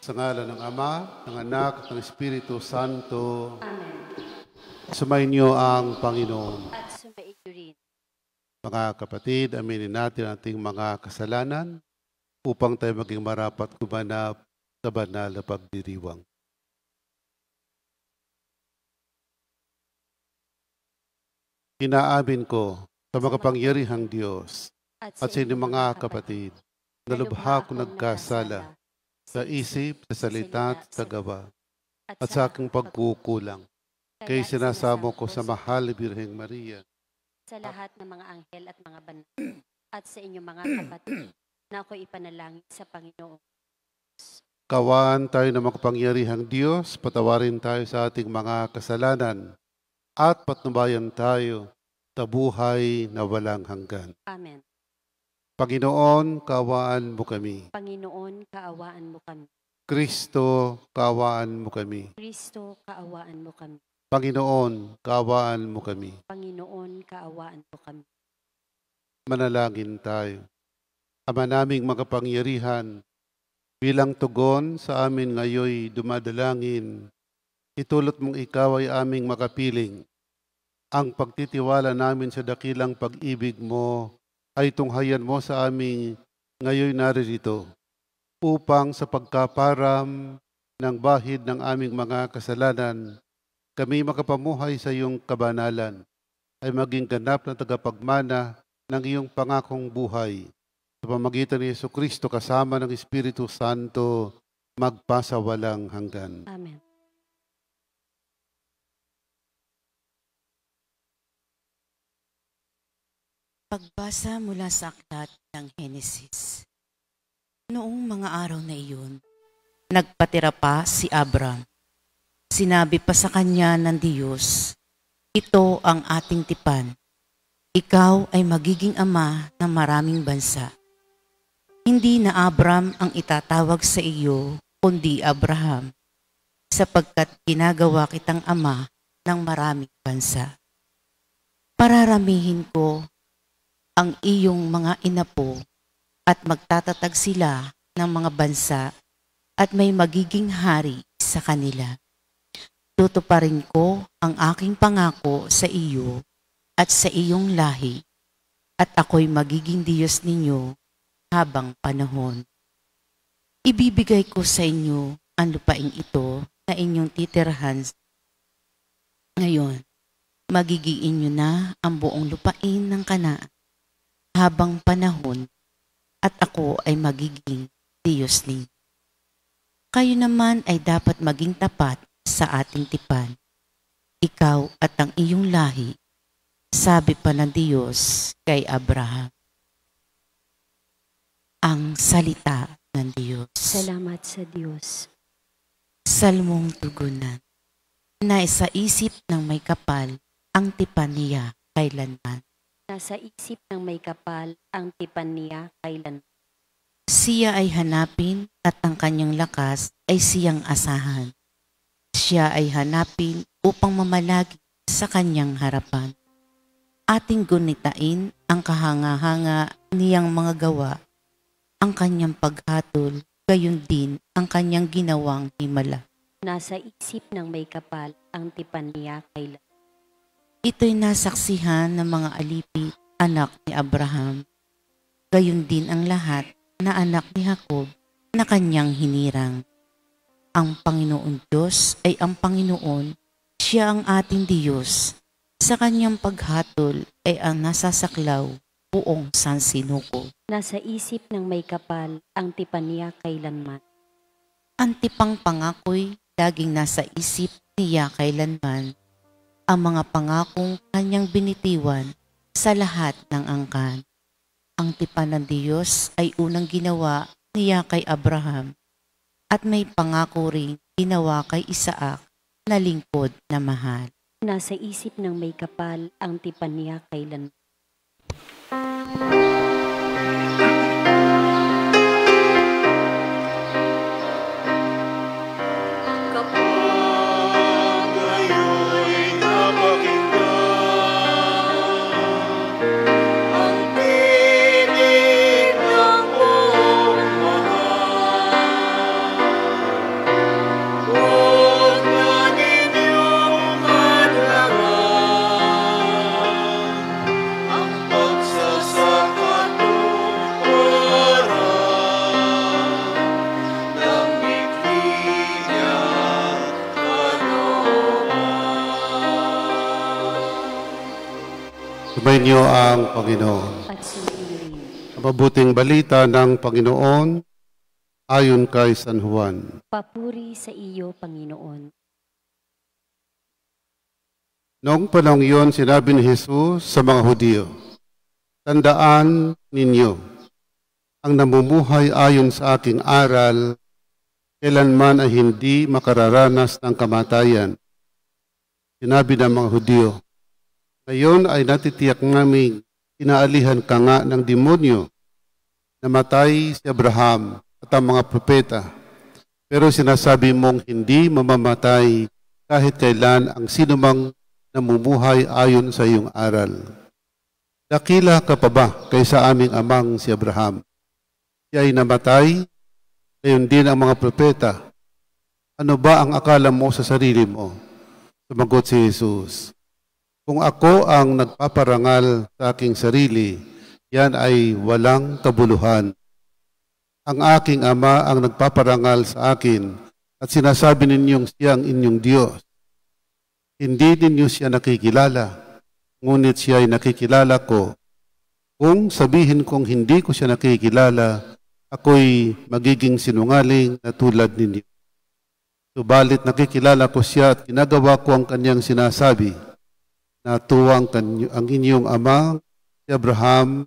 Sa ngalan ng Ama, ng Anak, at ng Espiritu Santo. Amen. Sumainyo ang Panginoon. At sumaiyo rin. Mga kapatid, aminin natin ang ating mga kasalanan upang tayo maging marapat gumanap sa banal na pagdiriwang. Inaamin ko sa makapangyarihang Diyos at sa inyong mga kapatid na lubha ko nagkasala sa isip, sa salita at sa gawa at sa aking pagkukulang. Kaya sinasamo ko sa mahal na Birheng Maria, sa lahat ng mga anghel at mga banal, at sa inyong mga kapatid na ako ipanalangin sa Panginoon. kawan tayo ng makapangyarihang Diyos, patawarin tayo sa ating mga kasalanan at patnubayan tayo sa buhay na walang hanggan. Amen. Panginoon, kaawaan mo kami. Panginoon, kaawaan mo kami. Kristo, kaawaan mo kami. Kristo, kaawaan mo kami. Panginoon, kaawaan mo kami. Panginoon, kaawaan mo kami. Manalangin tayo. Ama naming makapangyarihan, bilang tugon sa amin ngayoy dumadalangin, itulot mong ikaw ay aming makapiling. Ang pagtitiwala namin sa dakilang pag-ibig mo ay tunghayan mo sa aming ngayoy naririto upang sa pagkaparam ng bahid ng aming mga kasalanan, kami makapamuhay sa iyong kabanalan ay maging ganap na tagapagmana ng iyong pangakong buhay. Sa pamagitan ni Jesucristo kasama ng Espiritu Santo, magpasawalang hanggan. Amen. Pagbasa mula sa aklat ng Henesis. Noong mga araw na iyon, nagpatira pa si Abram. Sinabi pa sa kanya ng Diyos, "Ito ang ating tipan. Ikaw ay magiging ama ng maraming bansa." Hindi na Abram ang itatawag sa iyo, kundi Abraham, sapagkat ginagawa kitang ama ng maraming bansa. Pararamihin ko ang iyong mga inapo at magtatatag sila ng mga bansa at may magiging hari sa kanila. Tutuparin ko ang aking pangako sa iyo at sa iyong lahi at ako'y magiging Diyos ninyo habang panahon. Ibibigay ko sa inyo ang lupaing ito na inyong titirahan ngayon. Magiging inyo na ang buong lupain ng Kanaan habang panahon at ako ay magiging Diyos ninyo. Kayo naman ay dapat maging tapat sa ating tipan, ikaw at ang iyong lahi, sabi pa ng Diyos kay Abraham. Ang salita ng Diyos. Salamat sa Diyos. Salmong tugunan. Naisa isip ng may kapal ang tipan niya kailanman. Nasa isip ng may kapal ang tipan niya kailan. Siya ay hanapin at ang kanyang lakas ay siyang asahan. Siya ay hanapin upang mamalagi sa kanyang harapan. Ating gunitain ang kahanga-hanga niyang mga gawa, ang kanyang paghatol, gayon din ang kanyang ginawang himala. Nasa isip ng may kapal ang tipan niya kailan. Ito'y nasaksihan ng mga alipit, anak ni Abraham. Gayon din ang lahat na anak ni Jacob na kanyang hinirang. Ang Panginoon Diyos ay ang Panginoon, siya ang ating Diyos. Sa kanyang paghatol ay ang nasasaklaw buong sansinuko. Nasa isip ng may kapal ang tipan niya kailanman. Ang tipang pangako'y laging nasa isip niya kailanman. Ang mga pangakong kanyang binitiwan sa lahat ng angkan. Ang tipan ng Diyos ay unang ginawa niya kay Abraham at may pangako ring ginawa kay Isaac na lingkod na mahal. Nasa isip ng may kapal ang tipan niya kailan. Sumainyo ang Panginoon. At sumainyo rin. Ang mabuting balita ng Panginoon ayon kay San Juan. Papuri sa iyo, Panginoon. Noong panahong iyon, sinabi ni Jesus sa mga Hudyo, tandaan ninyo, ang namumuhay ayon sa aking aral, kailanman ay hindi makararanas ng kamatayan. Sinabi ng mga Hudyo, ngayon ay natitiyak naming inaalihan ka nga ng demonyo. Namatay si Abraham at ang mga propeta. Pero sinasabi mong hindi mamamatay kahit kailan ang sinumang namumuhay ayon sa iyong aral. Dakila ka pa ba kaysa aming amang si Abraham? Siya ay namatay, gayon din ang mga propeta. Ano ba ang akala mo sa sarili mo? Sumagot si Jesus, kung ako ang nagpaparangal sa aking sarili, yan ay walang kabuluhan. Ang aking Ama ang nagpaparangal sa akin at sinasabi ninyong siyang inyong Diyos. Hindi ninyo siya nakikilala, ngunit siya ay nakikilala ko. Kung sabihin kong hindi ko siya nakikilala, ako'y magiging sinungaling na tulad ninyo. Subalit nakikilala ko siya at ginagawa ko ang kanyang sinasabi. Natuwang ang inyong ama, si Abraham,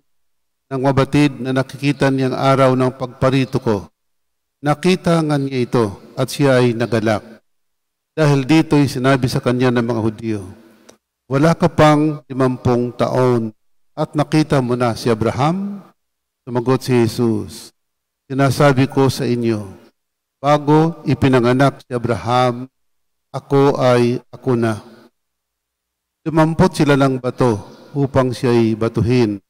nang mabatid na nakikita niyang araw ng pagparito ko. Nakita nga niya ito at siya ay nagalak. Dahil dito'y sinabi sa kanya ng mga Hudyo, wala ka pang 50 taon at nakita mo na si Abraham? Sumagot si Jesus, sinasabi ko sa inyo, bago ipinanganak si Abraham, ako na. 50 sila ng bato upang siya'y batuhin.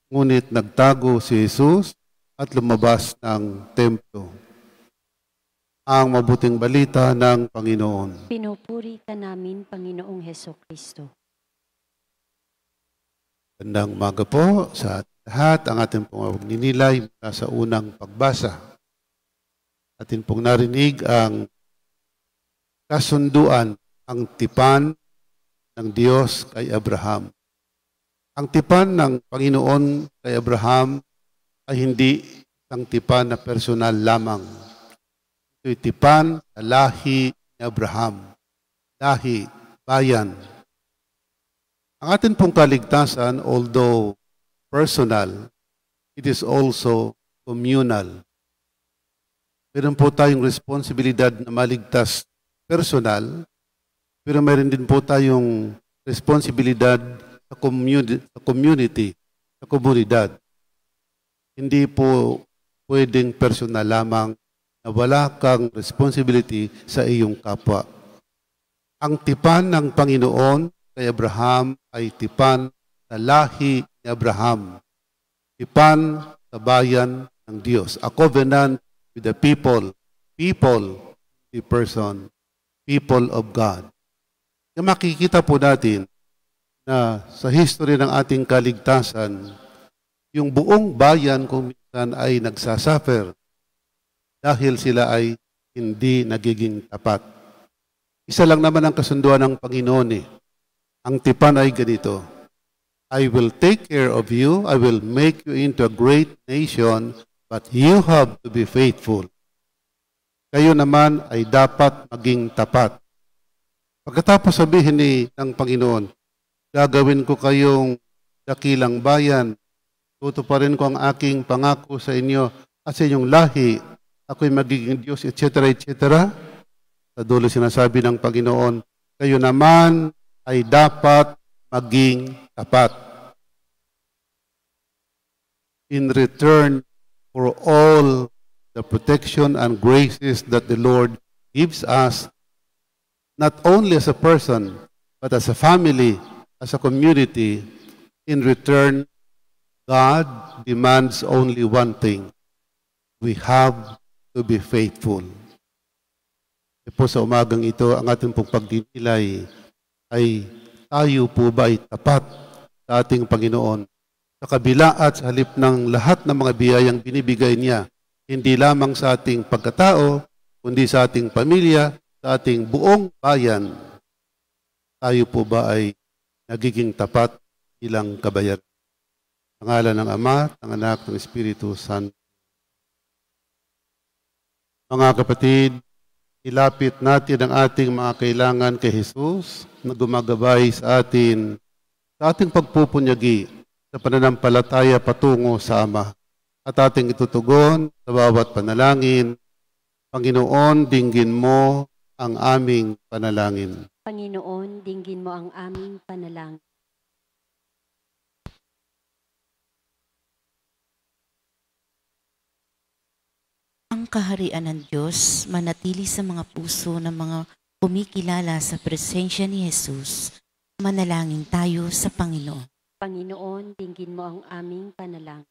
Ngunit nagtago si Jesus at lumabas ng templo. Ang mabuting balita ng Panginoon. Pinupuri ka namin, Panginoong Hesukristo. Gandang umaga po sa lahat. Ang ating pong ninilay mula sa unang pagbasa. Atin pong narinig ang kasunduan, ang tipan ng Diyos kay Abraham. Ang tipan ng Panginoon kay Abraham ay hindi isang tipan na personal lamang. Ito'y tipan na lahi ni Abraham. Lahi, bayan. Ang atin pong kaligtasan, although personal, it is also communal. Meron po tayong responsibilidad na maligtas personal, pero meron din po tayong responsibilidad sa community, sa komunidad. Hindi po pwedeng personal lamang na wala kang responsibility sa iyong kapwa. Ang tipan ng Panginoon kay Abraham ay tipan na lahi ni Abraham. Tipan sa bayan ng Diyos. A covenant with the people, the person, people of God. Makikita po natin na sa history ng ating kaligtasan, yung buong bayan kung minsan ay nagsasuffer dahil sila ay hindi nagiging tapat. Isa lang naman ang kasunduan ng Panginoon eh. Ang tipan ay ganito, I will take care of you, I will make you into a great nation, but you have to be faithful. Kayo naman ay dapat maging tapat. Pagkatapos sabihin ng Panginoon, gagawin ko kayong dakilang bayan, tutuparin ko ang aking pangako sa inyo at sa inyong lahi, ako'y magiging Diyos, etc., etc. Sa dulo sinasabi ng Panginoon, kayo naman ay dapat maging tapat. In return for all the protection and graces that the Lord gives us, not only as a person, but as a family, as a community, in return, God demands only one thing. We have to be faithful. E po sa umagang ito, ang ating pong pagdinilay ay tayo po ba ay tapat sa ating Panginoon? Sa kabila at sa halip ng lahat ng mga biyayang binibigay niya, hindi lamang sa ating pagkatao, kundi sa ating pamilya, sa ating buong bayan, tayo po ba ay nagiging tapat ilang kabayaran. Sa ngalan ng Ama, ng Anak, ng Espiritu Santo. Mga kapatid, ilapit natin ang ating mga kailangan kay Jesus na gumagabay sa ating pagpupunyagi sa pananampalataya patungo sa Ama. At ating itutugon sa bawat panalangin, Panginoon, dinggin mo ang aming panalangin. Panginoon, dinggin mo ang aming panalangin. Ang kaharian ng Diyos manatili sa mga puso ng mga kumikilala sa presensya ni Jesus. Manalangin tayo sa Panginoon. Panginoon, dinggin mo ang aming panalangin.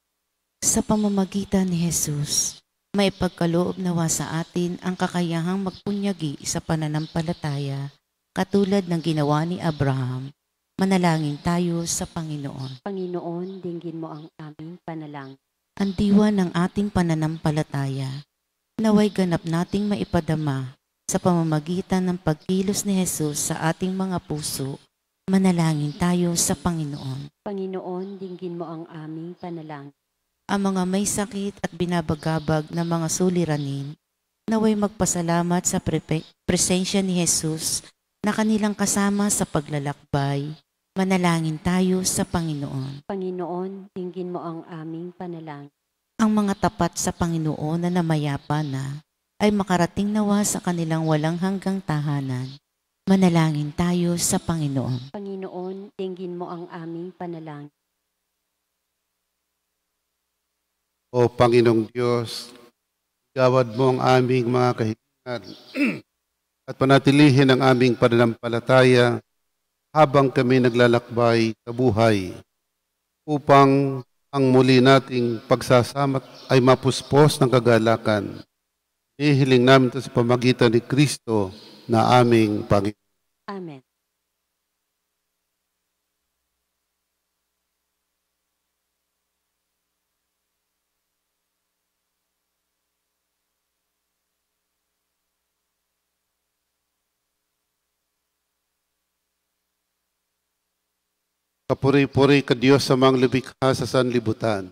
Sa pamamagitan ni Jesus, may pagkaloob nawa sa atin ang kakayahang magpunyagi sa pananampalataya, katulad ng ginawa ni Abraham. Manalangin tayo sa Panginoon. Panginoon, dinggin mo ang aming panalangin. Ang diwa ng ating pananampalataya, naway ganap nating maipadama sa pamamagitan ng pagkilos ni Jesus sa ating mga puso. Manalangin tayo sa Panginoon. Panginoon, dinggin mo ang aming panalangin. Ang mga may sakit at binabagabag na mga suliranin, naway magpasalamat sa presensya ni Jesus na kanilang kasama sa paglalakbay. Manalangin tayo sa Panginoon. Panginoon, dinggin mo ang aming panalangin. Ang mga tapat sa Panginoon na namayapa na ay makarating nawa sa kanilang walang hanggang tahanan. Manalangin tayo sa Panginoon. Panginoon, dinggin mo ang aming panalangin. O Panginoong Diyos, gawad mo ang aming mga kahilingan at panatilihin ang aming pananampalataya habang kami naglalakbay sa buhay upang ang muli nating pagsasama ay mapuspos ng kagalakan. Ihiling namin ito sa pamagitan ni Kristo na aming Panginoon. Amen. Kapuri-puri ka Diyos sa mga lumikha sa sanlibutan.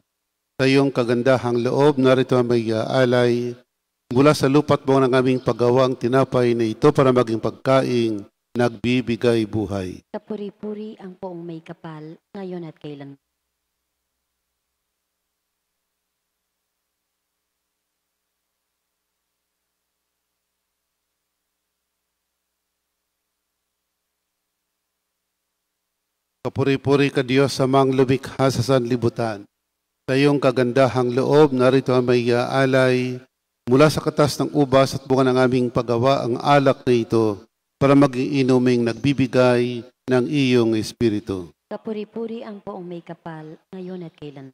Sa iyong kagandahang loob, narito ang may alay mula sa lupa't buong ng aming paggawang tinapay na ito para maging pagkaing nagbibigay buhay. Kapuri-puri ang poong may kapal, ngayon at kailan. Kapuri-puri ka Diyos sa mga lumikha sa sanlibutan. Sa iyong kagandahang loob, narito ang may alay mula sa katas ng ubas at bunga ng aming paggawa ang alak na ito para maging inuming nagbibigay ng iyong Espiritu. Kapuri-puri ang poong may kapal, ngayon at kailan.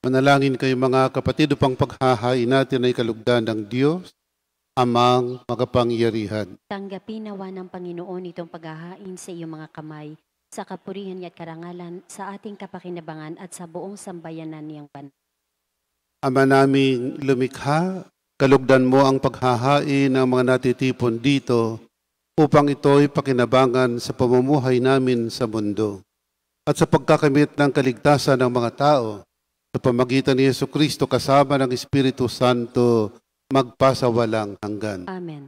Manalangin kayo mga kapatid upang paghahain natin ay kalugdan ng Diyos, Amang makapangyarihan. Tanggapin nawa ng Panginoon itong paghahain sa iyong mga kamay, sa kapurihan at karangalan, sa ating kapakinabangan at sa buong sambayanan niyang banal. Ama naming lumikha, kalugdan mo ang paghahain ng mga natitipon dito upang ito'y pakinabangan sa pamumuhay namin sa mundo at sa pagkakamit ng kaligtasan ng mga tao sa pamagitan ni Jesucristo kasama ng Espiritu Santo magpasawalang hanggan. Amen.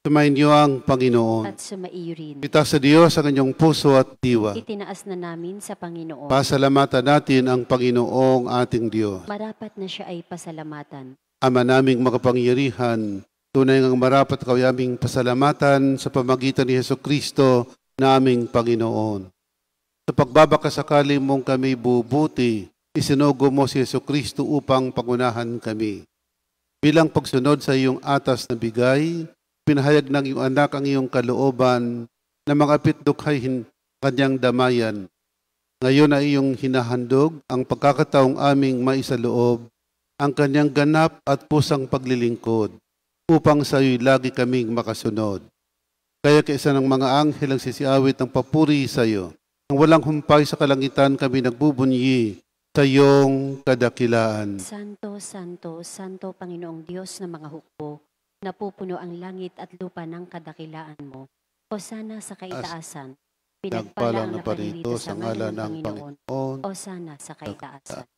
Sumayin niyo ang Panginoon. At sumaiyo rin. Itaas sa Diyos ang inyong puso at diwa. Itinaas na namin sa Panginoon. Pasalamatan natin ang Panginoong ating Diyos. Marapat na siya ay pasalamatan. Ama naming makapangyarihan, tunay ngang marapat kayo aming pasalamatan sa pamagitan ni Jesucristo na aming Panginoon. Sa pagbabakasakali mong kami bubuti, isinugo mo si Jesucristo upang pangunahan kami. Bilang pagsunod sa iyong atas na bigay, pinahayag ng iyong anak ang iyong kalooban na mga pitdukhay kanyang damayan. Ngayon ay iyong hinahandog ang pagkakataong aming maisaloob, ang kanyang ganap at pusang paglilingkod, upang sa iyo'y lagi kaming makasunod. Kaya kaisa ng mga anghel ang sisiawit ng papuri sa iyo, Ang walang humpay sa kalangitan kami nagbubunyi sa iyong kadakilaan. Santo, Santo, Santo Panginoong Diyos ng mga hukbo, napupuno ang langit at lupa ng kadakilaan mo. Hosana sa kaitaasan, pinagpala ang naparirito sa ngalan ng Panginoon. Hosana sa kaitaasan.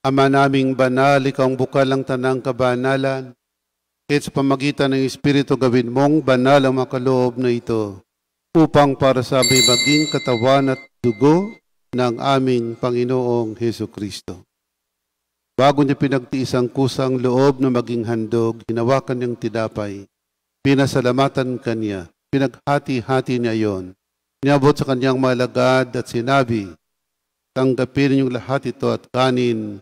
Ama naming banal, ikaw ang bukal ng tanang kabanalan. Kahit sa pamagitan ng Espiritu gawin mong banal ang makaloob na ito, upang para sa amin maging katawan at dugo ng aming Panginoong Hesus Kristo. Bago niya pinagtiis ang kusang loob na maging handog, hinawakan niyang tinapay, pinasalamatan kanya, pinaghati-hati niya yon. Niabot sa kanyang malagad at sinabi, tanggapin niyong lahat ito at kanin.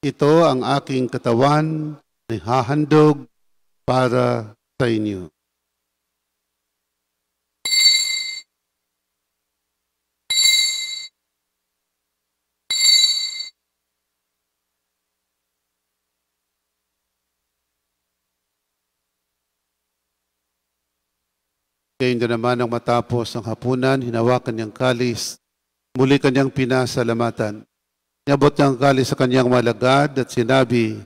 Ito ang aking katawan na hahandog para sa inyo. Gayon din naman ang matapos ng hapunan, hinawakan niyang kalis, muli kanyang pinasalamatan. Niabot niyang kalis sa kanyang malagad at sinabi,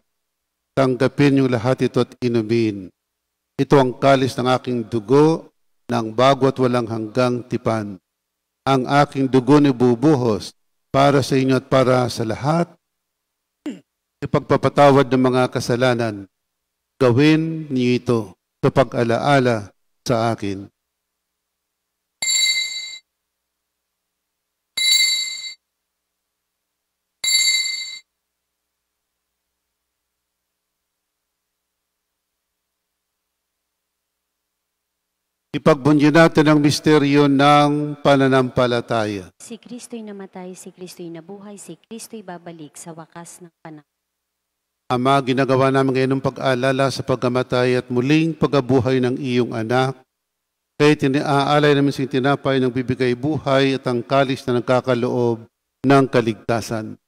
tanggapin niyong lahat ito at inumin. Ito ang kalis ng aking dugo ng bago at walang hanggang tipan. Ang aking dugo ni bubuhos para sa inyo at para sa lahat. Ipagpapatawad ng mga kasalanan, gawin niyo ito sa pag-alaala sa akin. Ipagbunyi natin ang misteryo ng pananampalataya. Si Kristo'y namatay, si Kristo'y nabuhay, si Kristo'y babalik sa wakas ng panahon. Ama, ginagawa namin ngayon ng pag-aalala sa pagkamatay at muling pagkabuhay ng iyong anak. Kaya tinaalay namin sa tinapay ng bibigay buhay at ang kalis na nagkakaloob ng kaligtasan.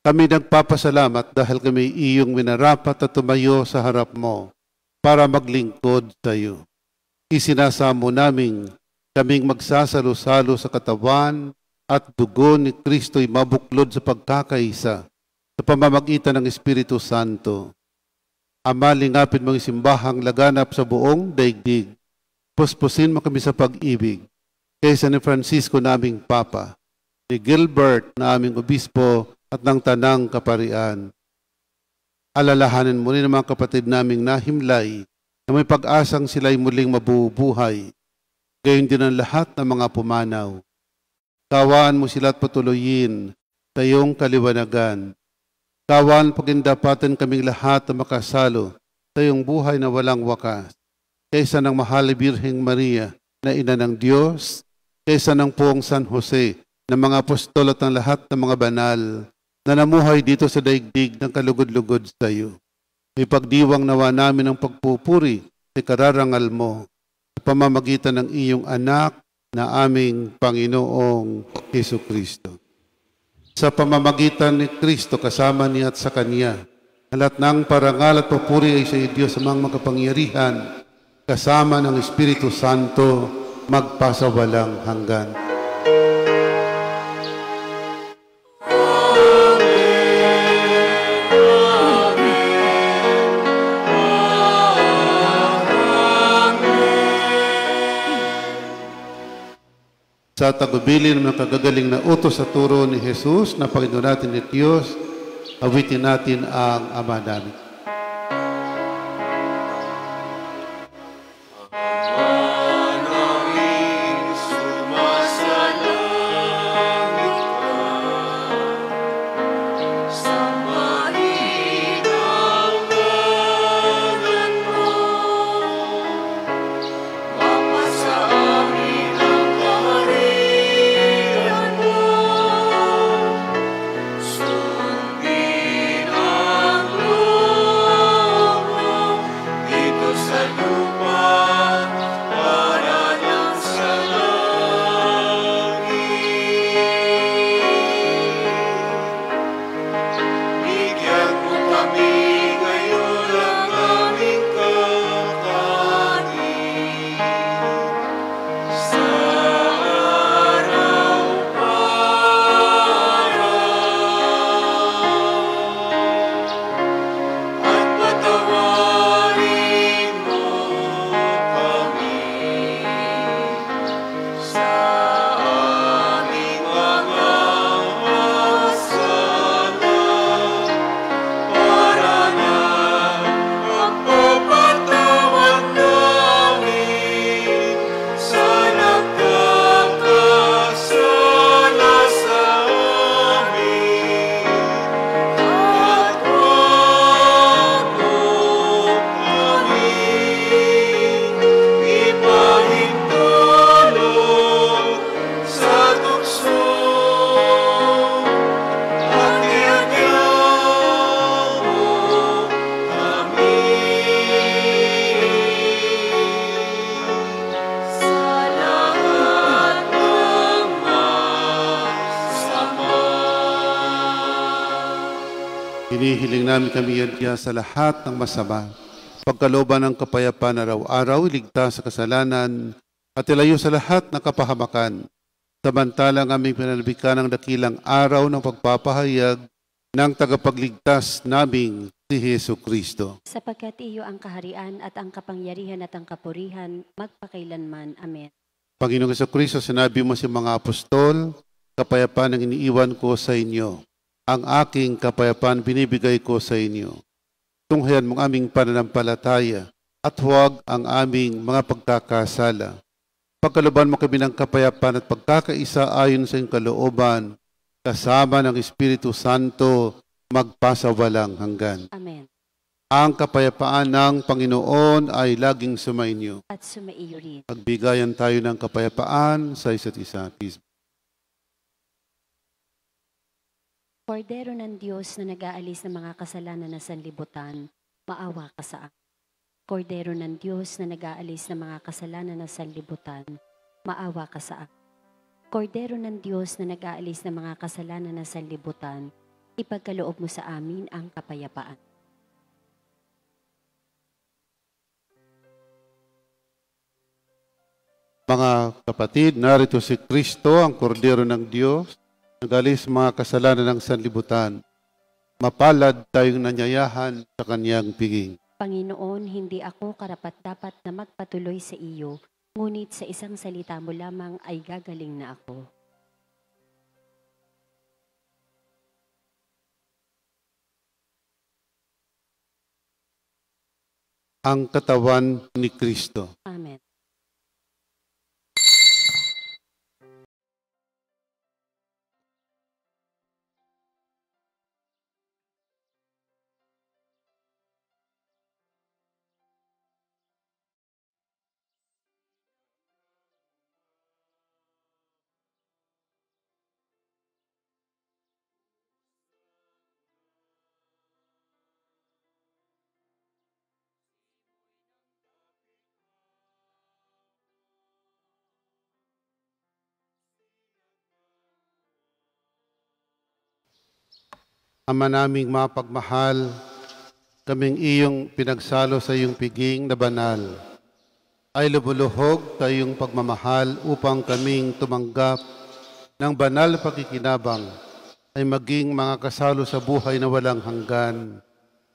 Kami nagpapasalamat dahil kami iyong minarapat at tumayo sa harap mo para maglingkod sa iyo. Isinasamo namin kaming magsasalo-salo sa katawan at dugo ni Kristo'y mabuklod sa pagkakaisa sa pamamagitan ng Espiritu Santo. Ama, lingapin mong simbahang laganap sa buong daigdig. Puspusin mo kami sa pag-ibig. Kaysa ni Francisco naming Papa, ni Gilbert na aming Obispo at ng Tanang Kaparian. Alalahanin mo rin ang mga kapatid naming nahimlay na may pag-asang sila'y muling mabubuhay. Gayon din ang lahat ng mga pumanaw. Kawaan mo sila at patuloyin sa iyong kaliwanagan. Kawaan pagindapatan kaming lahat na makasalo sa iyong buhay na walang wakas. Kaysa ng mahal na Birheng Maria na ina ng Diyos, kaysa ng Poong San Jose, ng mga apostol at ng lahat ng mga banal na namuhay dito sa daigdig ng kalugod-lugod sa iyo. Ipagdiwang nawa namin ang pagpupuri sa kararangal mo sa pamamagitan ng iyong anak na aming Panginoong Jesucristo. Sa pamamagitan ni Kristo kasama niya at sa Kanya, lahat ng parangal at papuri ay sa Diyos amang makapangyarihan, kasama ng Espiritu Santo, magpasawalang hanggan. Sa tagubilin ng kagagaling na utos sa turo ni Jesus na Panginoon natin at Diyos, awitin natin ang Ama namin. Sundin ang Hinihiling namin kami yan sa lahat ng masama. Pagkalooban ng kapayapaan araw-araw, iligtas sa kasalanan at ilayo sa lahat ng kapahamakan. Samantalang aming pinalbikan ng dakilang araw ng pagpapahayag ng tagapagligtas naming si Hesu Kristo. Sapagkat iyo ang kaharian at ang kapangyarihan at ang kapurihan magpakailanman. Amen. Panginoong Jesucristo, sinabi mo sa mga apostol, kapayapaan ang iniiwan ko sa inyo. Ang aking kapayapaan binibigay ko sa inyo. Tunghayan mong aming pananampalataya at huwag ang aming mga pagkakasala. Pagkalooban mo kami ng kapayapaan at pagkakaisa ayon sa iyong kalooban, kasama ng Espiritu Santo, magpasawalang hanggan. Amen. Ang kapayapaan ng Panginoon ay laging sumainyo. At sumaiyo rin. Magbigayan tayo ng kapayapaan sa isa't isa. Peace. Kordero ng Diyos na nag-aalis ng mga kasalanan na sanlibutan, maawa ka sa akin. Kordero ng Diyos na nag-aalis ng mga kasalanan na sanlibutan, maawa ka sa akin. Kordero ng Diyos na nag-aalis ng mga kasalanan na sanlibutan, ipagkaloob mo sa amin ang kapayapaan. Mga kapatid, narito si Kristo, ang kordero ng Diyos, nag-alis mga kasalanan ng sanlibutan. Mapalad tayong nanyayahan sa kanyang piging. Panginoon, hindi ako karapat-dapat na magpatuloy sa iyo, ngunit sa isang salita mo lamang ay gagaling na ako. Ang katawan ni Kristo. Amen. Ama naming mapagmahal, kaming iyong pinagsalo sa iyong piging na banal, ay lubuluhog sa iyong pagmamahal upang kaming tumanggap ng banal na pakikinabang ay maging mga kasalo sa buhay na walang hanggan.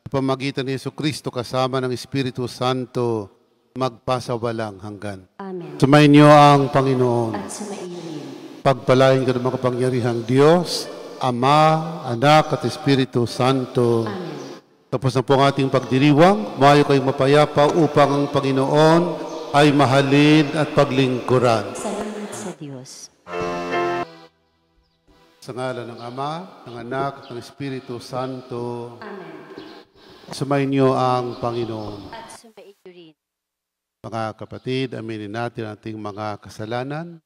Sa pamagitan ni Jesucristo kasama ng Espiritu Santo, magpasawalang hanggan. Amen. Sumayin niyo ang Panginoon. At sumaiyo rin. Pagpalain ka ng mga kapangyarihang Diyos, Ama, Anak at Espiritu Santo. Amen. Tapos na po ang ating pagdiriwang, mayo kayong mapayapa upang ang Panginoon ay mahalin at paglingkuran. Salamat sa Diyos. Sa ngalan ng Ama, ng Anak at ng Espiritu Santo, Amen. sumayin niyo ang Panginoon. At sumaiyo rin. Mga kapatid, aminin natin ang ating mga kasalanan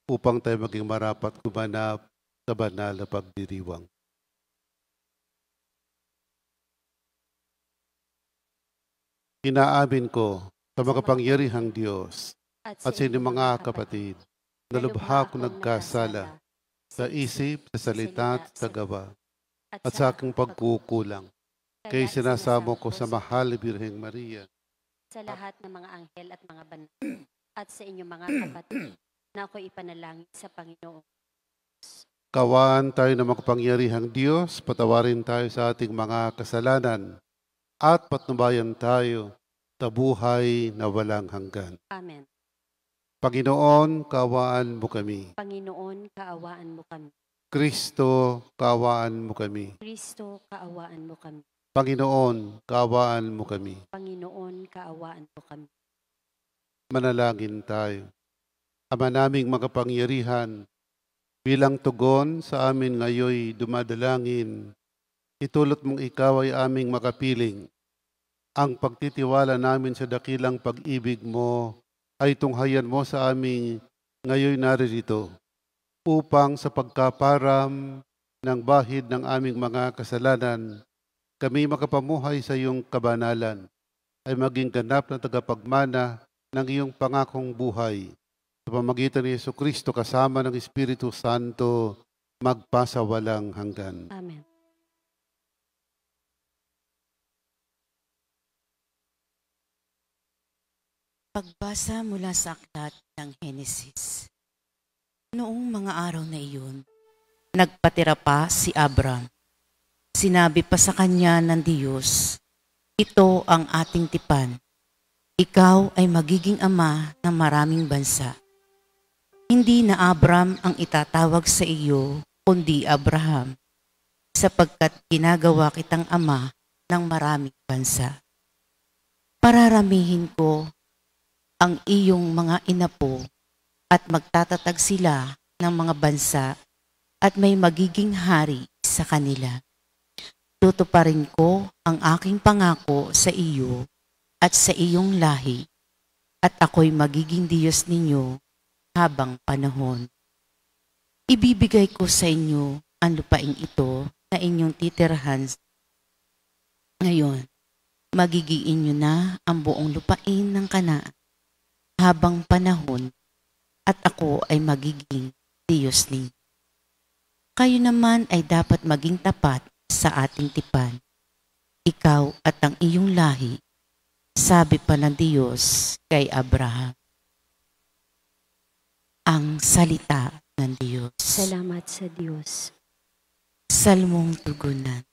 upang tayo maging marapat gumanap sa banal na pagdiriwang. Inaamin ko sa makapangyarihang Diyos at sa inyong mga kapatid na lubha ko nagkasala sa isip, sa salita at sa gawa at sa aking pagkukulang. Kaya sinasamo ko sa mahal na Birheng Maria, sa lahat ng mga anghel at mga banal, at sa inyong mga kapatid na ako ipanalangin sa Panginoon. Kawaan tayo ng makapangyarihang Diyos, patawarin tayo sa ating mga kasalanan at patnubayan tayo sa buhay na walang hanggan. Amen. Panginoon, kaawaan mo kami. Panginoon, kaawaan mo kami. Kristo, kaawaan mo kami. Kristo, kaawaan mo kami. Panginoon, kaawaan mo kami. Panginoon, kaawaan mo kami. Manalangin tayo. Ama naming makapangyarihan, bilang tugon sa amin ngayoy dumadalangin, itulot mong ikaw ay aming makapiling. Ang pagtitiwala namin sa dakilang pag-ibig mo ay tunghayan mo sa aming ngayoy naririto upang sa pagkaparam ng bahid ng aming mga kasalanan, kami makapamuhay sa iyong kabanalan ay maging ganap na tagapagmana ng iyong pangakong buhay. Sa pamagitan ni Jesucristo kasama ng Espiritu Santo, magpasawalang hanggan. Amen. Pagbasa mula sa aklat ng Henesis. Noong mga araw na iyon, nagpatira pa si Abram. Sinabi pa sa kanya ng Diyos, "Ito ang ating tipan. Ikaw ay magiging ama ng maraming bansa." Hindi na Abram ang itatawag sa iyo, kundi Abraham, sapagkat ginagawa kitang ama ng maraming bansa. Pararamihin ko ang iyong mga inapo at magtatatag sila ng mga bansa at may magiging hari sa kanila. Tutuparin ko ang aking pangako sa iyo at sa iyong lahi at ako'y magiging Diyos ninyo habang panahon. Ibibigay ko sa inyo ang lupaing ito na inyong titirahan. Ngayon, magiging inyo na ang buong lupain ng Kanaan habang panahon at ako ay magiging Diyos ninyo. Kayo naman ay dapat maging tapat sa ating tipan. Ikaw at ang iyong lahi, sabi pa ng Diyos kay Abraham. Ang salita ng Diyos. Salamat sa Diyos. Salmong tugunan.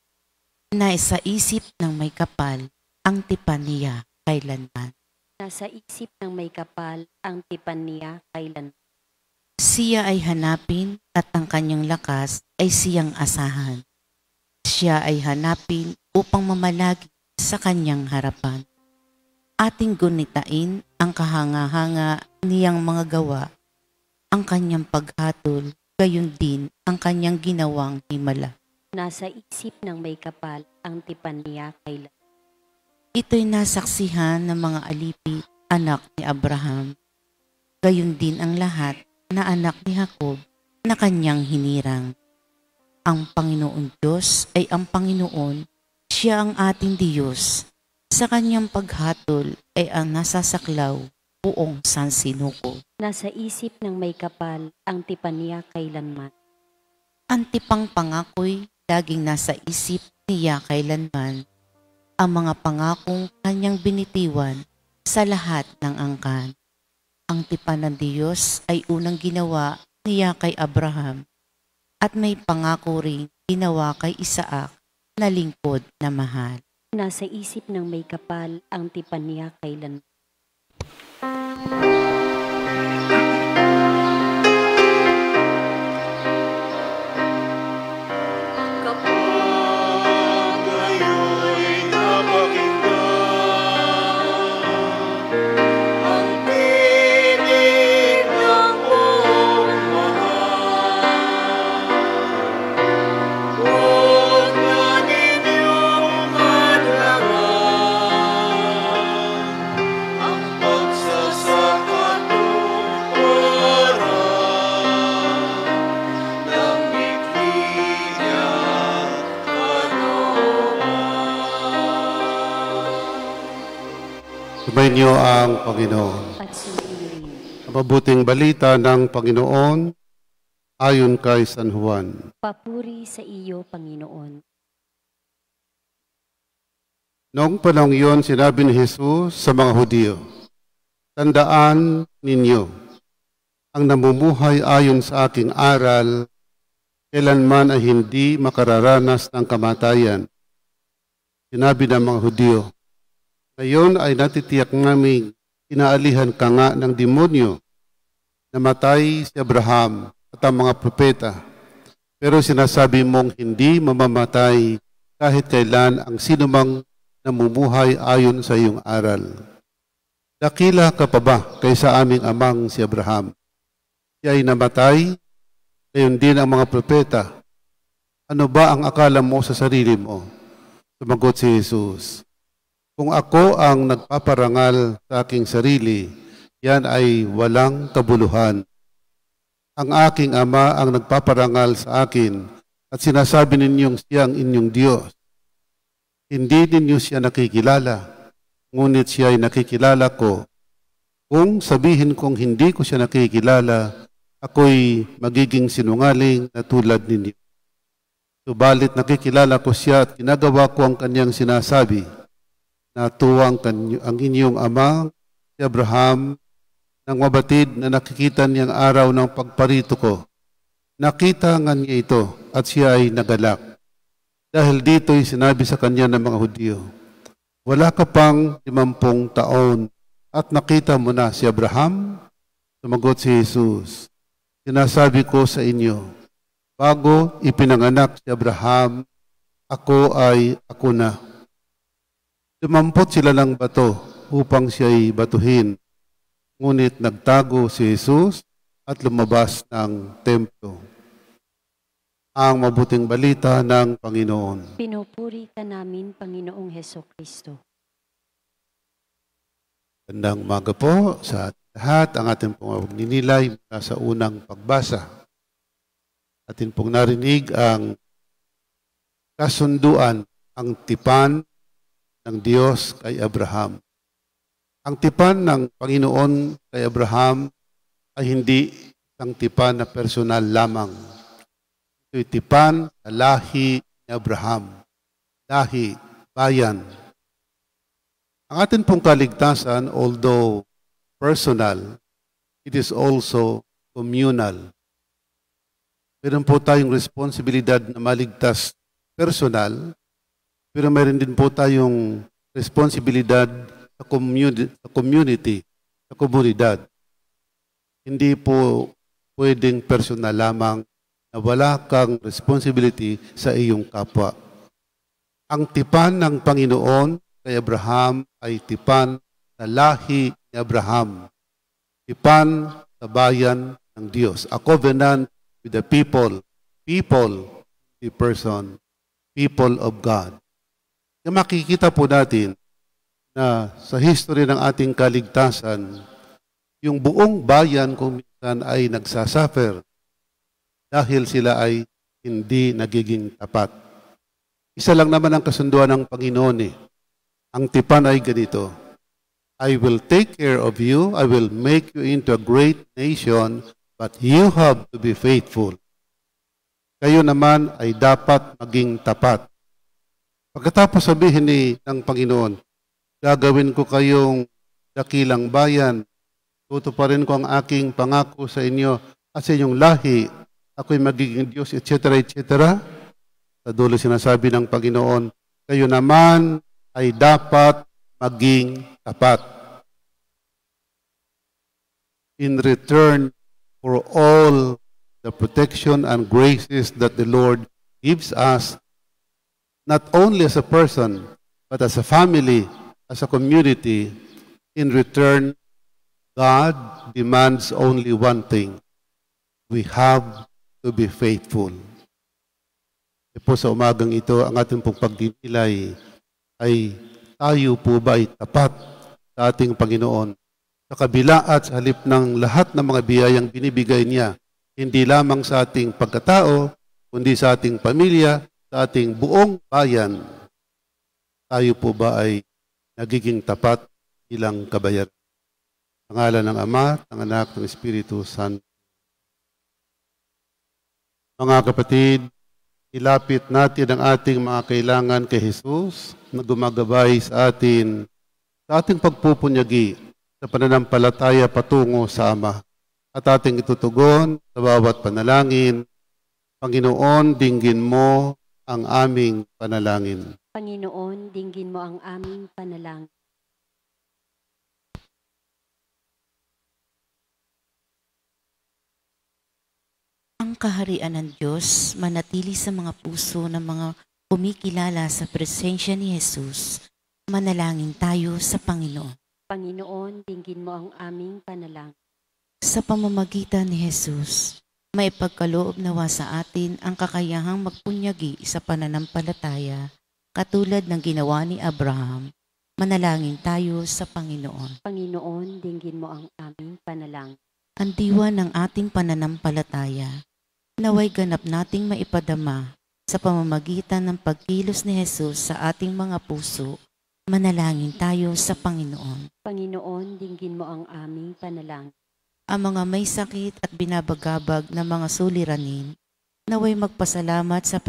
Naisa isip ng may kapal ang tipan niya kailanman. Nasa isip ng may kapal ang tipan niya kailan. Siya ay hanapin at ang kanyang lakas ay siyang asahan. Siya ay hanapin upang mamalagi sa kanyang harapan. Ating gunitain ang kahanga-hanga niyang mga gawa, ang kanyang paghatol, gayon din ang kanyang ginawang himala. Nasa isip ng may kapal ang tipan niya kailan. Ito'y nasaksihan ng mga alipit, anak ni Abraham. Gayon din ang lahat na anak ni Jacob na kanyang hinirang. Ang Panginoon Diyos ay ang Panginoon, siya ang ating Diyos. Sa kanyang paghatol ay ang nasasaklaw buong sansinuko. Nasa isip ng may kapal ang tipan niya kailanman. Ang tipang pangako'y laging nasa isip niya kailanman. Ang mga pangakong kanyang binitiwan sa lahat ng angkan. Ang tipan ng Diyos ay unang ginawa niya kay Abraham at may pangako ring ginawa kay Isaac na lingkod na mahal. Nasa isip ng may kapal ang tipan niya kailan. Sumainyo ang Panginoon. At sundin rin. Ang mabuting balita ng Panginoon ayon kay San Juan. Papuri sa iyo, Panginoon. Noong panahong iyon, sinabi ni Jesus sa mga Hudyo, "Tandaan ninyo, ang namumuhay ayon sa aking aral, kailanman ay hindi makararanas ng kamatayan." Sinabi ng mga Hudyo, "Ngayon ay natitiyak naming inaalihan ka nga ng demonyo. Namatay si Abraham at ang mga propeta. Pero sinasabi mong hindi mamamatay kahit kailan ang sinumang namumuhay ayon sa iyong aral. Dakila ka pa ba kaysa aming amang si Abraham? Siya ay namatay, gayon din ang mga propeta. Ano ba ang akala mo sa sarili mo?" Sumagot si Jesus, "Kung ako ang nagpaparangal sa aking sarili, yan ay walang kabuluhan. Ang aking Ama ang nagpaparangal sa akin at sinasabi ninyong siyang inyong Diyos. Hindi ninyo siya nakikilala, ngunit siya ay nakikilala ko. Kung sabihin kong hindi ko siya nakikilala, ako'y magiging sinungaling na tulad ninyo. Subalit nakikilala ko siya at ginagawa ko ang kanyang sinasabi. Natuwang ang inyong ama si Abraham nang mabatid na nakikita niyang araw ng pagparito ko. Nakita nga niya ito at siya ay nagalak. Dahil dito'y sinabi sa kanya ng mga Hudyo, wala ka pang 50 taon at nakita mo na si Abraham? Sumagot si Jesus, sinasabi ko sa inyo, bago ipinanganak si Abraham, ako na. Dumampot sila ng bato upang siya'y batuhin. Ngunit nagtago si Jesus at lumabas ng templo. Ang mabuting balita ng Panginoon. Pinupuri ka namin, Panginoong Hesukristo. Gandang umaga po sa lahat. Ang ating pong ninilay mula sa unang pagbasa. Atin pong narinig ang kasunduan, ang tipan ng Diyos kay Abraham. Ang tipan ng Panginoon kay Abraham ay hindi isang tipan na personal lamang. Ito'y tipan na lahi ni Abraham. Lahi, bayan. Ang atin pong kaligtasan, although personal, it is also communal. Meron po tayong responsibilidad na maligtas personal, pero meron din po tayong responsibilidad sa community, sa komunidad. Hindi po pwedeng personal lamang na wala kang responsibility sa iyong kapwa. Ang tipan ng Panginoon kay Abraham ay tipan na lahi ni Abraham. Tipan sa bayan ng Diyos. A covenant with the people, the person, people of God. Kaya makikita po natin na sa history ng ating kaligtasan, yung buong bayan kung minsan ay nagsasuffer dahil sila ay hindi nagiging tapat. Isa lang naman ang kasunduan ng Panginoon eh. Ang tipan ay ganito, I will take care of you, I will make you into a great nation, but you have to be faithful. Kayo naman ay dapat maging tapat. Pagkatapos sabihin ng Panginoon, gagawin ko kayong dakilang bayan, tutuparin ko ang aking pangako sa inyo at sa inyong lahi, ako'y magiging Diyos, etc., etc. Sa dulo sinasabi ng Panginoon, kayo naman ay dapat maging tapat. In return for all the protection and graces that the Lord gives us, not only as a person, but as a family, as a community, in return, God demands only one thing. We have to be faithful. E po sa umagang ito, ang ating pong pagdinilay ay tayo po ba ay tapat sa ating Panginoon? Sa kabila at sa halip ng lahat ng mga biyayang binibigay niya, hindi lamang sa ating pagkatao, kundi sa ating pamilya, sa ating buong bayan, tayo po ba ay nagiging tapat bilang kabayan? Sa ngalan ng Ama, ng Anak, ng Espiritu Santo. Mga kapatid, ilapit natin ang ating mga kailangan kay Jesus na gumagabay sa ating pagpupunyagi sa pananampalataya patungo sa Ama. At ating itutugon sa bawat panalangin, Panginoon, dinggin mo ang aming panalangin. Panginoon, dinggin mo ang aming panalangin. Ang kaharian ng Diyos manatili sa mga puso ng mga kumikilala sa presensya ni Jesus. Manalangin tayo sa Panginoon. Panginoon, dinggin mo ang aming panalangin. Sa pamamagitan ni Jesus, may pagkaloob nawa sa atin ang kakayahang magpunyagi sa pananampalataya, katulad ng ginawa ni Abraham. Manalangin tayo sa Panginoon. Panginoon, dinggin mo ang aming panalangin. Ang diwa ng ating pananampalataya, naway ganap nating maipadama sa pamamagitan ng pagkilos ni Jesus sa ating mga puso. Manalangin tayo sa Panginoon. Panginoon, dinggin mo ang aming panalangin. Ang mga may sakit at binabagabag na mga suliranin, naway magpasalamat sa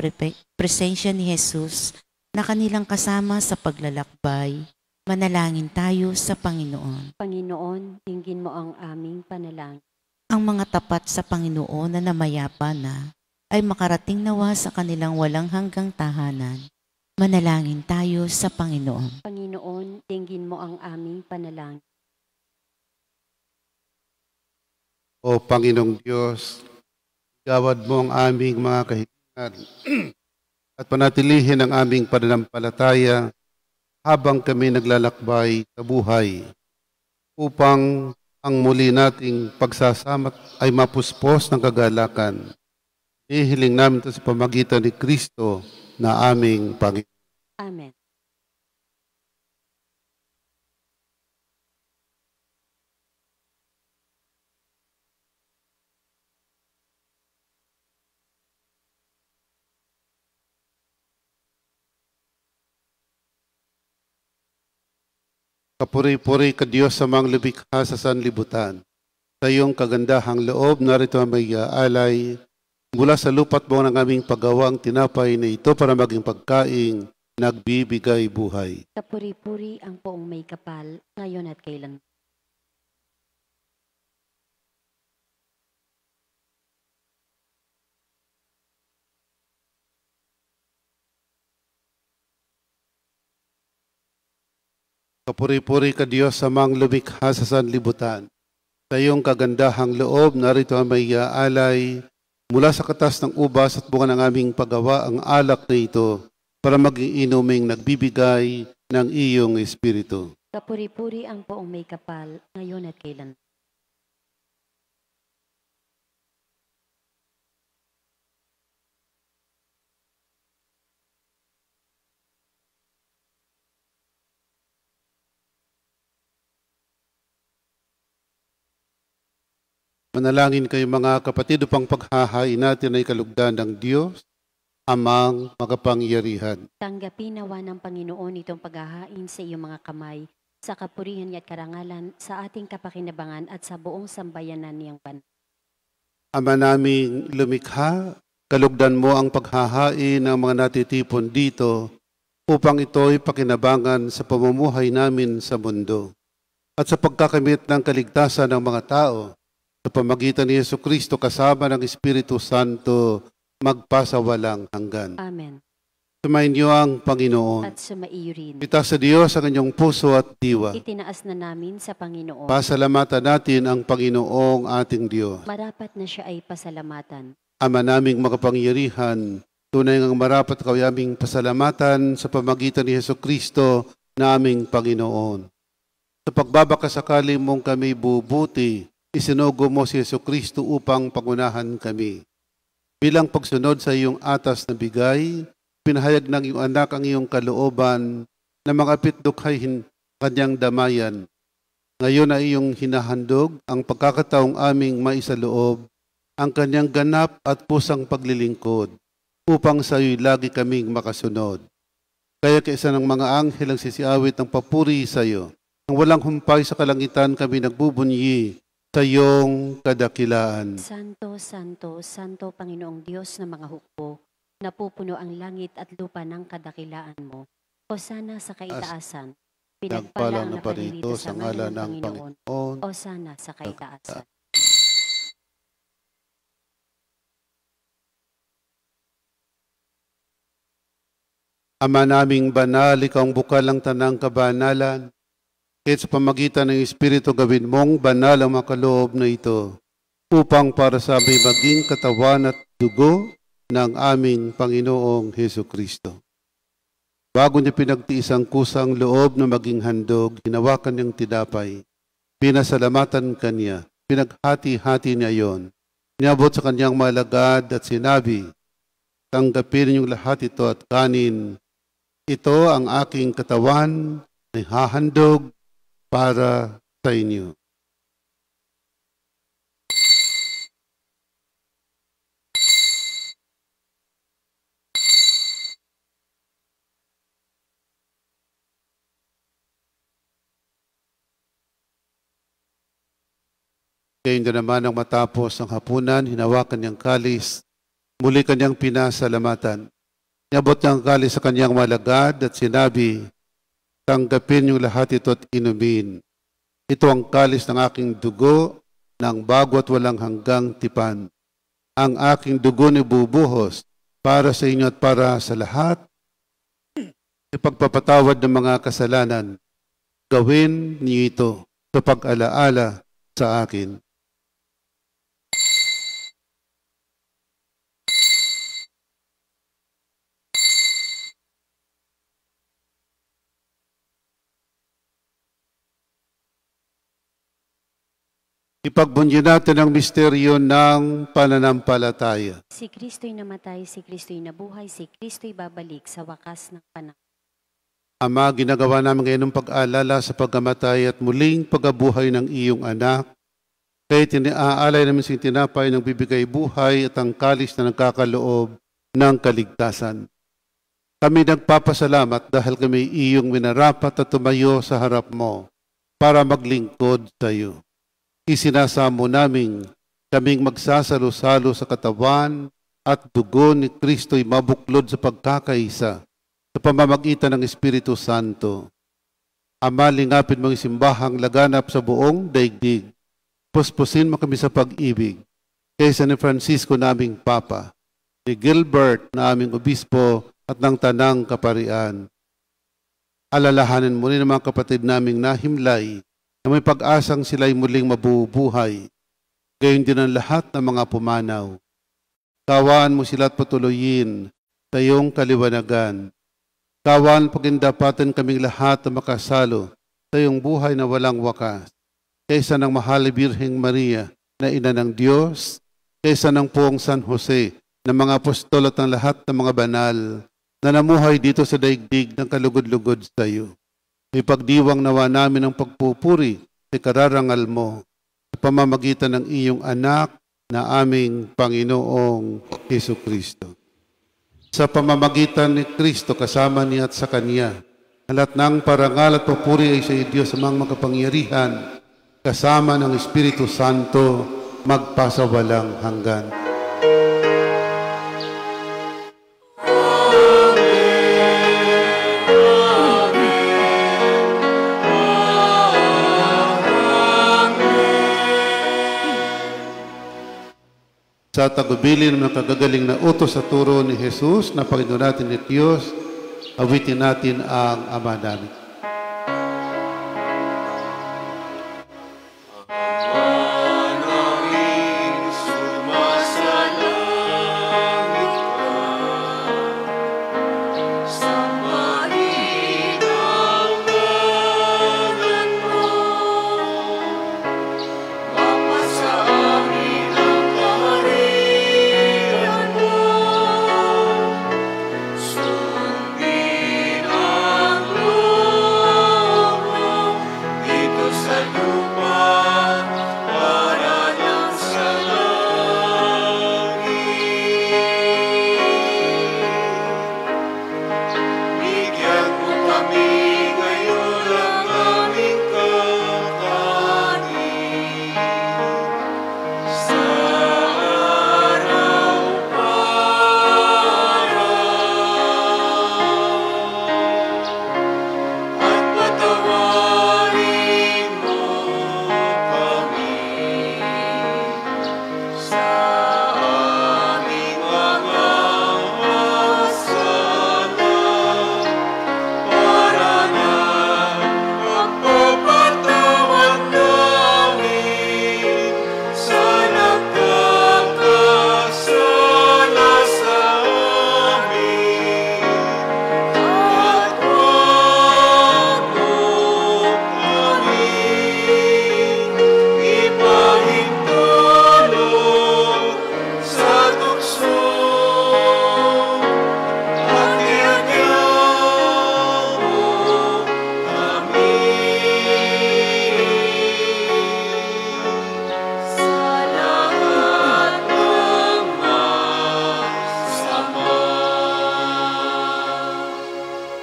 presensya ni Jesus na kanilang kasama sa paglalakbay. Manalangin tayo sa Panginoon. Panginoon, dinggin mo ang aming panalangin. Ang mga tapat sa Panginoon na namayapa na ay makarating nawa sa kanilang walang hanggang tahanan. Manalangin tayo sa Panginoon. Panginoon, dinggin mo ang aming panalangin. O Panginoong Diyos, gawad mo ang aming mga kahilingan at panatilihin ang aming pananampalataya habang kami naglalakbay sa buhay upang ang muli nating pagsasama ay mapuspos ng kagalakan. Ihiling namin ito sa pamagitan ni Kristo na aming Panginoon. Amen. Kapuri-puri ka Diyos sa mga lumikha sa sanlibutan. Sa iyong kagandahang loob, narito ang may alay mula sa lupa't buong ng aming paggawang tinapay na ito para maging pagkaing nagbibigay buhay. Kapuri-puri ang poong may kapal, ngayon at kailan. Kapuri-puri ka Diyos sa mga lumikha sa sanlibutan. Sa iyong kagandahang loob, narito ang may alay mula sa katas ng ubas at bunga ng aming paggawa ang alak na ito para maging inuming nagbibigay ng iyong Espiritu. Kapuri-puri ang poong may kapal, ngayon at kailan. Manalangin kayo mga kapatid upang paghahain natin ay kalugdan ng Diyos, Amang makapangyarihan. Tanggapin nawa ng Panginoon itong paghahain sa iyong mga kamay, sa kapurihan at karangalan, sa ating kapakinabangan at sa buong sambayanan niyang banal. Ama naming lumikha, kalugdan mo ang paghahain ng mga natitipon dito upang ito'y pakinabangan sa pamumuhay namin sa mundo at sa pagkakamit ng kaligtasan ng mga tao sa pamagitan ni Jesucristo kasama ng Espiritu Santo magpasawalang hanggan. Amen. Sumayin niyo ang Panginoon. At sumaiyo rin. Itaas sa Diyos ang inyong puso at diwa. Itinaas na namin sa Panginoon. Pasalamatan natin ang Panginoong ating Diyos. Marapat na siya ay pasalamatan. Ama naming makapangyarihan, tunay ngang marapat kayo aming pasalamatan sa pamagitan ni Jesucristo na aming Panginoon. Sa pagbabakasakali mong kami bubuti, isinugo mo si Jesucristo upang pangunahan kami. Bilang pagsunod sa iyong atas na bigay, pinahayag ng iyong anak ang iyong kalooban na makapit dukhay kanyang damayan. Ngayon ay iyong hinahandog ang pagkakataong aming maisaloob, ang kanyang ganap at pusang paglilingkod, upang sa iyo'y lagi kaming makasunod. Kaya kaisa ng mga anghel ang sisiawit ng papuri sa iyo. Ang walang humpay sa kalangitan kami nagbubunyi sa iyong kadakilaan. Santo, Santo, Santo Panginoong Diyos ng mga hukbo, napupuno ang langit at lupa ng kadakilaan mo. Hosana sa kaitaasan. Pinagpala ang naparirito sa ngalan ng Panginoon. Hosana sa kaitaasan. Ama naming banal, ikaw ang bukal ng tanang kabanalan. Kahit sa pamagitan ng Espiritu gawin mong banal ang makaloob na ito, upang para sa amin maging katawan at dugo ng aming Panginoong Jesucristo. Bago niya pinagtiis ang kusang loob na maging handog, hinawakan niyang tinapay, pinasalamatan kanya, pinaghati-hati niya yon, niabot sa kanyang malagad at sinabi, tanggapin niyong lahat ito at kanin, ito ang aking katawan na hahandog para sa inyo. Ngayon na naman ang matapos ang hapunan, hinawakan niyang kalis, muli kanyang pinasalamatan. Niabot niyang kalis sa kanyang malagad at sinabi, tanggapin yung lahat ito at inumin. Ito ang kalis ng aking dugo, ng bago at walang hanggang tipan. Ang aking dugo ni bubuhos para sa inyo at para sa lahat. Ipagpapatawad ng mga kasalanan. Gawin niyo ito sa pag-alaala sa akin. Ipagbunyi natin ang misteryo ng pananampalataya. Si Kristo'y namatay, si Kristo'y nabuhay, si Kristo'y babalik sa wakas ng panahon. Ama, ginagawa namin ngayon ng pag-aalala sa pagkamatay at muling pagkabuhay ng iyong anak. Kaya tinaalay namin sa tinapay ng bibigay buhay at ang kalis na nagkakaloob ng kaligtasan. Kami nagpapasalamat dahil kami iyong minarapat at tumayo sa harap mo para maglingkod sa iyo. Isinasamo namin kaming magsasalo-salo sa katawan at dugo ni Kristo'y mabuklod sa pagkakaisa sa pamamagitan ng Espiritu Santo. Ama, lingapin mong simbahang laganap sa buong daigdig. Puspusin mo kami sa pag-ibig. Kaysa ni Francisco naming Papa, ni Gilbert na aming Obispo at ng Tanang Kaparian. Alalahanin mo rin ang mga kapatid naming nahimlay na may pag-asang sila'y muling mabubuhay. Gayon din ang lahat ng mga pumanaw. Kawaan mo sila at patuloyin sa iyong kaliwanagan. Kawaan pagindapatan kaming lahat na makasalo sa iyong buhay na walang wakas. Kaysa ng mahal na Birheng Maria na ina ng Diyos, kaysa ng Poong San Jose, ng mga apostol at ng lahat ng mga banal na namuhay dito sa daigdig ng kalugod-lugod sa iyo. Ipagdiwang nawa namin ang pagpupuri sa kararangal mo sa pamamagitan ng iyong anak na aming Panginoong Jesucristo. Sa pamamagitan ni Kristo kasama niya at sa Kanya, lahat ng parangal at papuri ay sa Diyos amang makapangyarihan, kasama ng Espiritu Santo, magpasawalang hanggan. Sa tagubilin ng kagagaling na utos sa turo ni Jesus na Panginoon natin at Diyos, awitin natin ang Ama namin.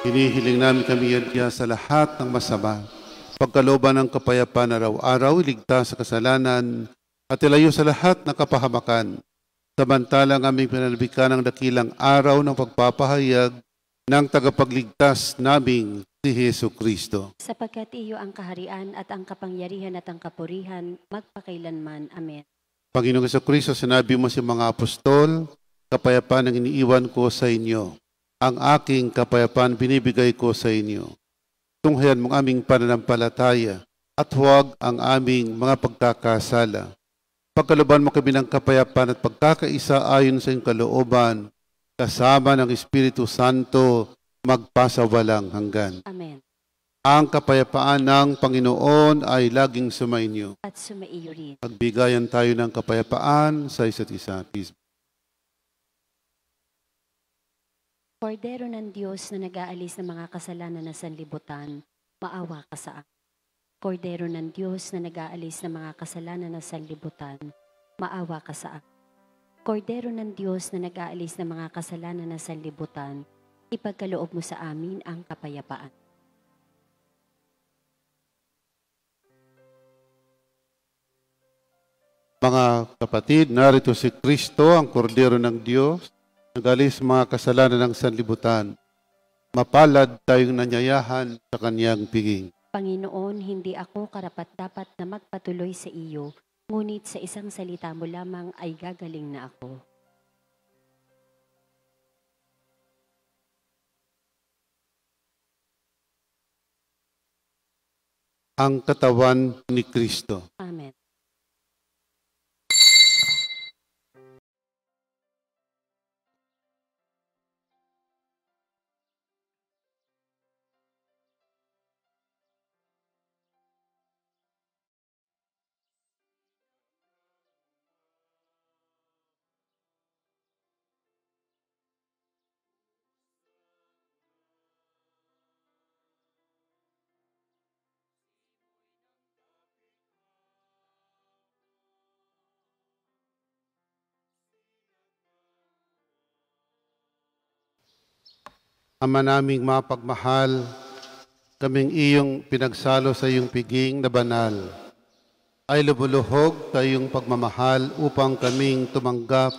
Hinihiling namin kami yan sa lahat ng masama. Pagkalooban ng kapayapaan araw-araw, iligtas sa kasalanan at ilayo sa lahat ng kapahamakan. Samantalang aming pinalbikan ng dakilang araw ng pagpapahayag ng tagapagligtas naming ni Hesu Kristo. Sapagkat iyo ang kaharian at ang kapangyarihan at ang kapurihan magpakailanman. Amen. Panginoong Kristo, sinabi mo sa mga apostol, kapayapaan ang iniiwan ko sa inyo. Ang aking kapayapaan binibigay ko sa inyo. Tunghayan mong aming pananampalataya at huwag ang aming mga pagkakasala. Pagkalooban mo kami ng kapayapaan at pagkakaisa ayon sa iyong kalooban, kasama ng Espiritu Santo, magpasawalang hanggan. Amen. Ang kapayapaan ng Panginoon ay laging sumainyo. At sumaiyo rin. Magbigayan tayo ng kapayapaan sa isa't isa. Please. Kordero ng Diyos na nag-aalis ng mga kasalanan na sanlibutan, maawa ka sa akin. Kordero ng Diyos na nag-aalis ng mga kasalanan na sanlibutan, maawa ka sa akin. Kordero ng Diyos na nag-aalis ng mga kasalanan na sanlibutan, ipagkaloob mo sa amin ang kapayapaan. Mga kapatid, narito si Kristo, ang kordero ng Diyos, nag-alis mga kasalanan ng sanlibutan. Mapalad tayong nanyayahan sa kanyang piging. Panginoon, hindi ako karapat-dapat na magpatuloy sa iyo, ngunit sa isang salita mo lamang ay gagaling na ako. Ang katawan ni Kristo. Amen. Ama naming mapagmahal, kaming iyong pinagsalo sa iyong piging na banal, ay lubuluhog sa iyong pagmamahal upang kaming tumanggap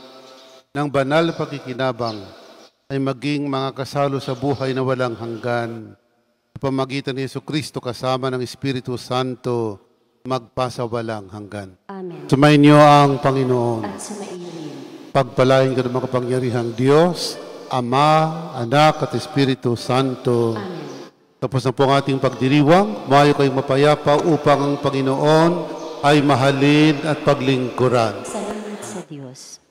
ng banal na pakikinabang ay maging mga kasalo sa buhay na walang hanggan. Sa pamagitan ni Hesu Kristo kasama ng Espiritu Santo, magpasawalang hanggan. Amen. Sumayin niyo ang Panginoon. At sumaiyo rin. Pagpalain ka ng makapangyarihang Diyos, Ama, Anak at Espiritu Santo. Amen. Tapos na po ang ating pagdiriwang, mayo kayong mapayapa upang ang Panginoon ay mahalin at paglingkuran. Salamat sa Diyos.